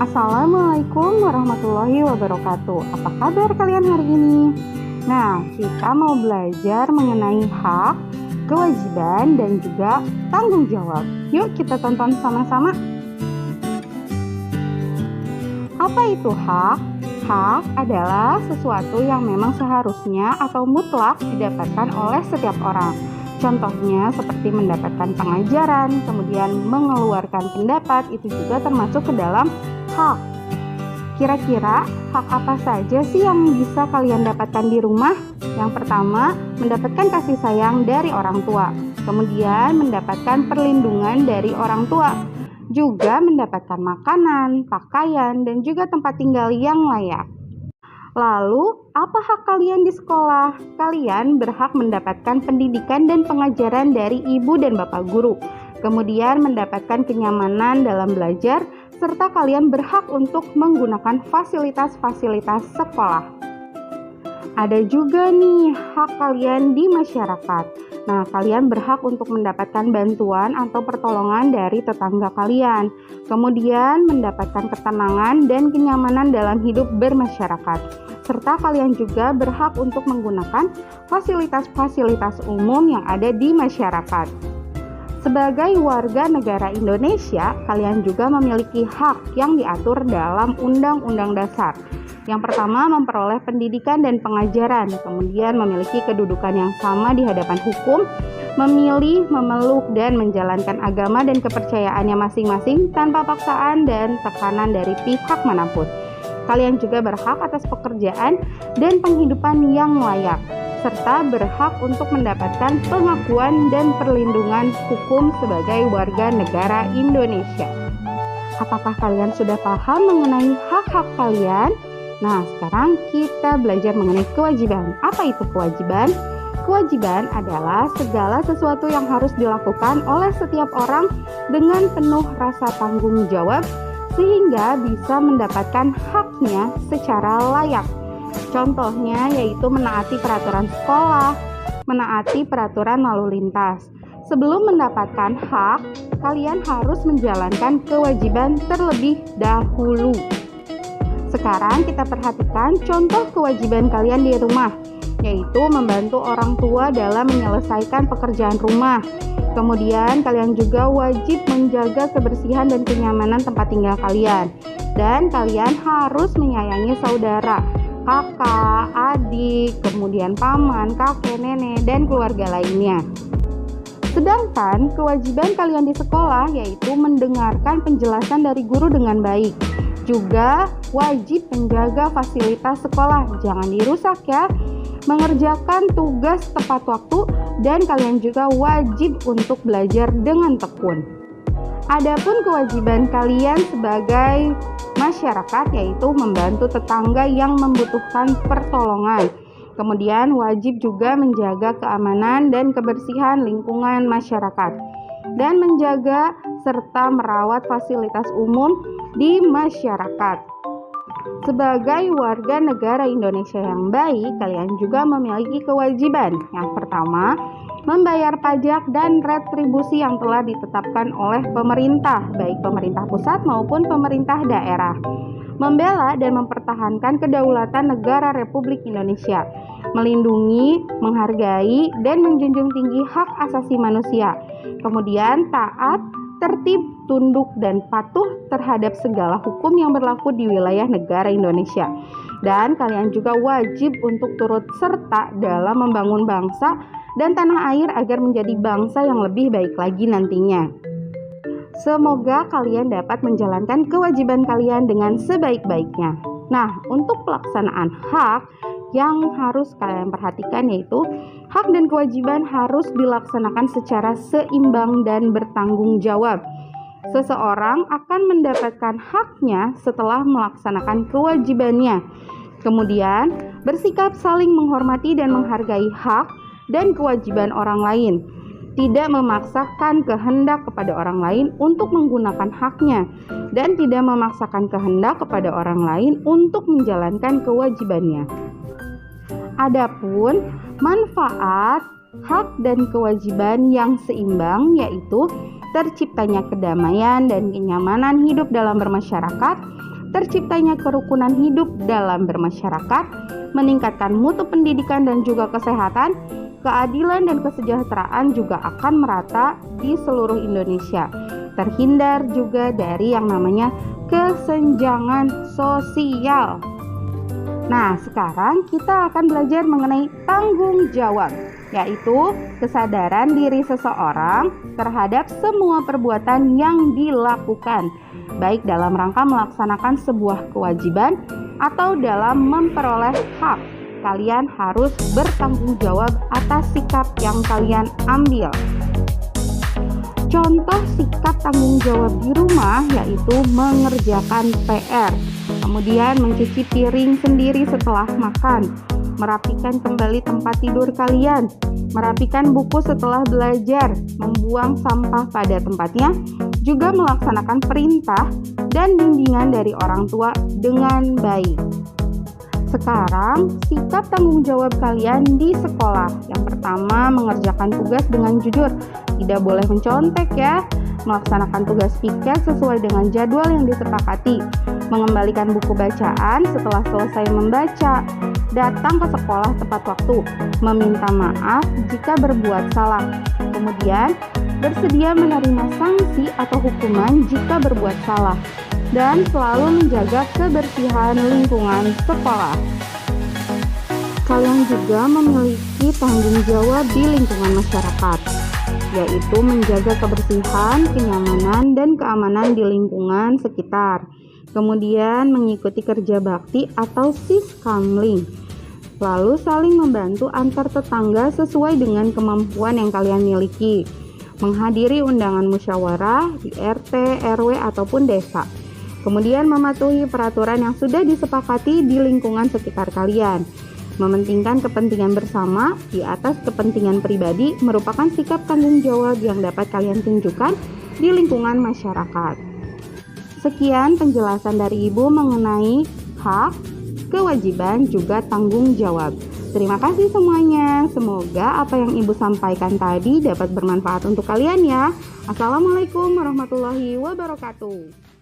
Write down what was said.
Assalamualaikum warahmatullahi wabarakatuh. Apa kabar kalian hari ini? Nah, kita mau belajar mengenai hak, kewajiban, dan juga tanggung jawab. Yuk kita tonton sama-sama. Apa itu hak? Hak adalah sesuatu yang memang seharusnya atau mutlak didapatkan oleh setiap orang. Contohnya seperti mendapatkan pengajaran, kemudian mengeluarkan pendapat, itu juga termasuk ke dalam hak. Kira-kira hak apa saja sih yang bisa kalian dapatkan di rumah? Yang pertama, mendapatkan kasih sayang dari orang tua. Kemudian mendapatkan perlindungan dari orang tua. Juga mendapatkan makanan, pakaian, dan juga tempat tinggal yang layak. Lalu, apa hak kalian di sekolah? Kalian berhak mendapatkan pendidikan dan pengajaran dari ibu dan bapak guru. Kemudian mendapatkan kenyamanan dalam belajar, serta kalian berhak untuk menggunakan fasilitas-fasilitas sekolah. Ada juga nih hak kalian di masyarakat. Nah, kalian berhak untuk mendapatkan bantuan atau pertolongan dari tetangga kalian. Kemudian mendapatkan ketenangan dan kenyamanan dalam hidup bermasyarakat. Serta kalian juga berhak untuk menggunakan fasilitas-fasilitas umum yang ada di masyarakat. Sebagai warga negara Indonesia, kalian juga memiliki hak yang diatur dalam Undang-Undang Dasar. Yang pertama, memperoleh pendidikan dan pengajaran, kemudian memiliki kedudukan yang sama di hadapan hukum, memilih, memeluk, dan menjalankan agama dan kepercayaannya masing-masing tanpa paksaan dan tekanan dari pihak manapun. Kalian juga berhak atas pekerjaan dan penghidupan yang layak, serta berhak untuk mendapatkan pengakuan dan perlindungan hukum sebagai warga negara Indonesia. Apakah kalian sudah paham mengenai hak-hak kalian? Nah, sekarang kita belajar mengenai kewajiban. Apa itu kewajiban? Kewajiban adalah segala sesuatu yang harus dilakukan oleh setiap orang dengan penuh rasa tanggung jawab sehingga bisa mendapatkan haknya secara layak. Contohnya yaitu menaati peraturan sekolah, menaati peraturan lalu lintas. Sebelum mendapatkan hak, kalian harus menjalankan kewajiban terlebih dahulu. Sekarang kita perhatikan contoh kewajiban kalian di rumah, yaitu membantu orang tua dalam menyelesaikan pekerjaan rumah. Kemudian kalian juga wajib menjaga kebersihan dan kenyamanan tempat tinggal kalian. Dan kalian harus menyayangi saudara, kakak, adik, kemudian paman, kakek, nenek, dan keluarga lainnya. Sedangkan kewajiban kalian di sekolah yaitu mendengarkan penjelasan dari guru dengan baik. Juga wajib menjaga fasilitas sekolah, jangan dirusak ya. Mengerjakan tugas tepat waktu dan kalian juga wajib untuk belajar dengan tekun. Adapun kewajiban kalian sebagai masyarakat yaitu membantu tetangga yang membutuhkan pertolongan. Kemudian wajib juga menjaga keamanan dan kebersihan lingkungan masyarakat dan menjaga serta merawat fasilitas umum di masyarakat. Sebagai warga negara Indonesia yang baik, kalian juga memiliki kewajiban. Yang pertama, membayar pajak dan retribusi yang telah ditetapkan oleh pemerintah, baik pemerintah pusat maupun pemerintah daerah. Membela dan mempertahankan kedaulatan negara Republik Indonesia, melindungi, menghargai, dan menjunjung tinggi hak asasi manusia. Kemudian taat, tertib, tunduk, dan patuh terhadap segala hukum yang berlaku di wilayah negara Indonesia. Dan kalian juga wajib untuk turut serta dalam membangun bangsa dan tanah air agar menjadi bangsa yang lebih baik lagi nantinya. Semoga kalian dapat menjalankan kewajiban kalian dengan sebaik-baiknya. Nah, untuk pelaksanaan hak yang harus kalian perhatikan yaitu hak dan kewajiban harus dilaksanakan secara seimbang dan bertanggung jawab. Seseorang akan mendapatkan haknya setelah melaksanakan kewajibannya. Kemudian, bersikap saling menghormati dan menghargai hak dan kewajiban orang lain. Tidak memaksakan kehendak kepada orang lain untuk menggunakan haknya dan tidak memaksakan kehendak kepada orang lain untuk menjalankan kewajibannya. Adapun manfaat, hak dan kewajiban yang seimbang yaitu terciptanya kedamaian dan kenyamanan hidup dalam bermasyarakat, terciptanya kerukunan hidup dalam bermasyarakat, meningkatkan mutu pendidikan dan juga kesehatan, keadilan dan kesejahteraan juga akan merata di seluruh Indonesia. Terhindar juga dari yang namanya kesenjangan sosial. Nah, sekarang kita akan belajar mengenai tanggung jawab, yaitu kesadaran diri seseorang terhadap semua perbuatan yang dilakukan, baik dalam rangka melaksanakan sebuah kewajiban atau dalam memperoleh hak. Kalian harus bertanggung jawab atas sikap yang kalian ambil. Contoh sikap tanggung jawab di rumah yaitu mengerjakan PR, kemudian mencuci piring sendiri setelah makan, merapikan kembali tempat tidur kalian, merapikan buku setelah belajar, membuang sampah pada tempatnya, juga melaksanakan perintah dan bimbingan dari orang tua dengan baik. Sekarang, sikap tanggung jawab kalian di sekolah. Yang pertama, mengerjakan tugas dengan jujur. Tidak boleh mencontek ya. Melaksanakan tugas piket sesuai dengan jadwal yang disepakati. Mengembalikan buku bacaan setelah selesai membaca. Datang ke sekolah tepat waktu. Meminta maaf jika berbuat salah. Kemudian, bersedia menerima sanksi atau hukuman jika berbuat salah. Dan selalu menjaga kebersihan lingkungan sekolah. Kalian juga memiliki tanggung jawab di lingkungan masyarakat, yaitu menjaga kebersihan, kenyamanan, dan keamanan di lingkungan sekitar. Kemudian mengikuti kerja bakti atau siskamling. Lalu saling membantu antar tetangga sesuai dengan kemampuan yang kalian miliki. Menghadiri undangan musyawarah di RT, RW, ataupun desa. Kemudian mematuhi peraturan yang sudah disepakati di lingkungan sekitar kalian. Mementingkan kepentingan bersama di atas kepentingan pribadi merupakan sikap tanggung jawab yang dapat kalian tunjukkan di lingkungan masyarakat. Sekian penjelasan dari Ibu mengenai hak, kewajiban, juga tanggung jawab. Terima kasih semuanya. Semoga apa yang Ibu sampaikan tadi dapat bermanfaat untuk kalian ya. Assalamualaikum warahmatullahi wabarakatuh.